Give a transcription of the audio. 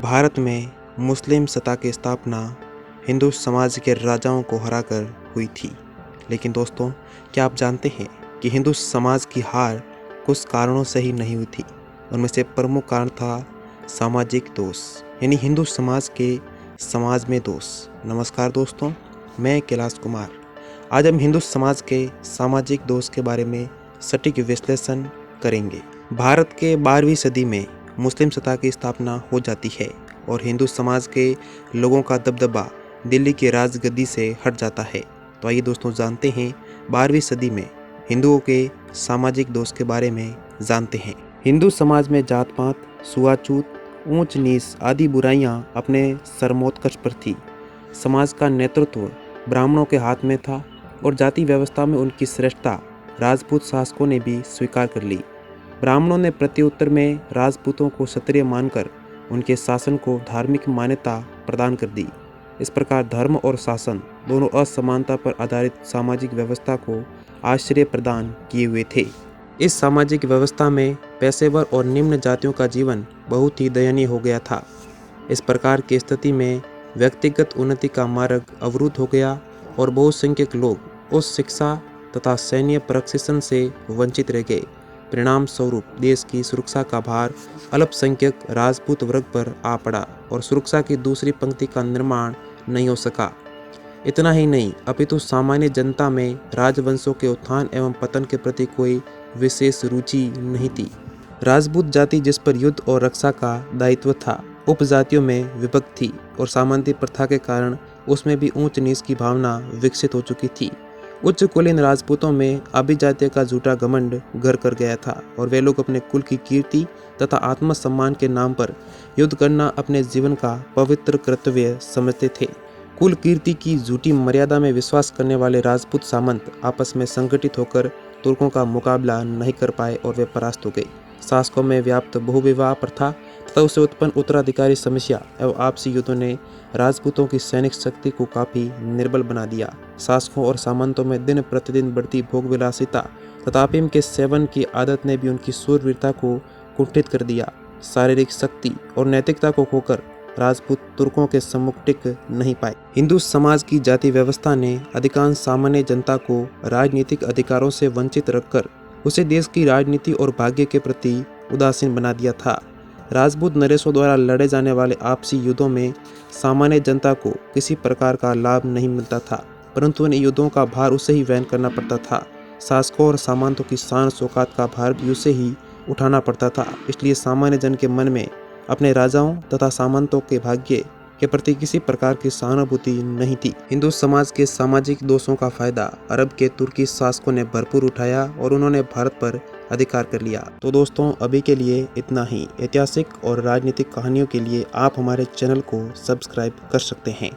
भारत में मुस्लिम सत्ता की स्थापना हिंदू समाज के राजाओं को हराकर हुई थी। लेकिन दोस्तों, क्या आप जानते हैं कि हिंदू समाज की हार कुछ कारणों से ही नहीं हुई थी। उनमें से प्रमुख कारण था सामाजिक दोष, यानी हिंदू समाज के समाज में दोष। नमस्कार दोस्तों, मैं कैलाश कुमार। आज हम हिंदू समाज के सामाजिक दोष के बारे में सटीक विश्लेषण करेंगे। भारत के 12वीं सदी में मुस्लिम सत्ता की स्थापना हो जाती है और हिंदू समाज के लोगों का दबदबा दिल्ली की राजगद्दी से हट जाता है। तो आइए दोस्तों, जानते हैं 12वीं सदी में हिंदुओं के सामाजिक दोष के बारे में जानते हैं। हिंदू समाज में जात पात, छुआछूत, ऊंच नीच आदि बुराइयां अपने सरमोत्कर्ष पर थी। समाज का नेतृत्व ब्राह्मणों के हाथ में था और जाति व्यवस्था में उनकी श्रेष्ठता राजपूत शासकों ने भी स्वीकार कर ली। ब्राह्मणों ने प्रत्युत्तर में राजपूतों को क्षत्रिय मानकर उनके शासन को धार्मिक मान्यता प्रदान कर दी। इस प्रकार धर्म और शासन दोनों असमानता पर आधारित सामाजिक व्यवस्था को आश्रय प्रदान किए हुए थे। इस सामाजिक व्यवस्था में पेशेवर और निम्न जातियों का जीवन बहुत ही दयनीय हो गया था। इस प्रकार की स्थिति में व्यक्तिगत उन्नति का मार्ग अवरुद्ध हो गया और बहुसंख्यक लोग उस शिक्षा तथा सैन्य प्रशिक्षण से वंचित रह गए। परिणाम स्वरूप देश की सुरक्षा का भार अल्पसंख्यक राजपूत वर्ग पर आ पड़ा और सुरक्षा की दूसरी पंक्ति का निर्माण नहीं हो सका। इतना ही नहीं, अपितु सामान्य जनता में राजवंशों के उत्थान एवं पतन के प्रति कोई विशेष रुचि नहीं थी। राजपूत जाति जिस पर युद्ध और रक्षा का दायित्व था, उपजातियों में विभक्त थी और सामंती प्रथा के कारण उसमें भी ऊंच नीच की भावना विकसित हो चुकी थी। उच्च कुलीन राजपूतों में अभिजात्य का झूठा घमंड घर कर गया था और वे लोग अपने कुल की कीर्ति तथा आत्मसम्मान के नाम पर युद्ध करना अपने जीवन का पवित्र कर्तव्य समझते थे। कुल कीर्ति की झूठी मर्यादा में विश्वास करने वाले राजपूत सामंत आपस में संगठित होकर तुर्कों का मुकाबला नहीं कर पाए और वे परास्त हो गए। शासकों में व्याप्त बहुविवाह प्रथा तथा उससे उत्पन्न उत्तराधिकारी समस्या एवं आपसी युद्धों ने राजपूतों की सैनिक शक्ति को काफी निर्बल बना दिया। शासकों और सामंतों में दिन प्रतिदिन बढ़ती भोग विलासिता तथा अफीम के सेवन की आदत ने भी उनकी शूरवीरता को कुंठित कर दिया। शारीरिक शक्ति और नैतिकता को खोकर राजपूत तुर्कों के सम्मुख टिक नहीं पाए। हिंदू समाज की जाति व्यवस्था ने अधिकांश सामान्य जनता को राजनीतिक अधिकारों से वंचित रखकर उसे देश की राजनीति और भाग्य के प्रति उदासीन बना दिया था। राजपूत नरेशों द्वारा लड़े जाने वाले आपसी युद्धों में सामान्य जनता को किसी प्रकार का लाभ नहीं मिलता था, परंतु इन युद्धों का भार उसे ही वहन करना पड़ता था। शासकों और सामंतों की शान शौकत का भार भी उसे ही उठाना पड़ता था। इसलिए सामान्य जन के मन में अपने राजाओं तथा सामंतों के भाग्य के प्रति किसी प्रकार की सहानुभूति नहीं थी। हिंदू समाज के सामाजिक दोषों का फायदा अरब के तुर्की शासकों ने भरपूर उठाया और उन्होंने भारत पर अधिकार कर लिया। तो दोस्तों, अभी के लिए इतना ही। ऐतिहासिक और राजनीतिक कहानियों के लिए आप हमारे चैनल को सब्सक्राइब कर सकते हैं।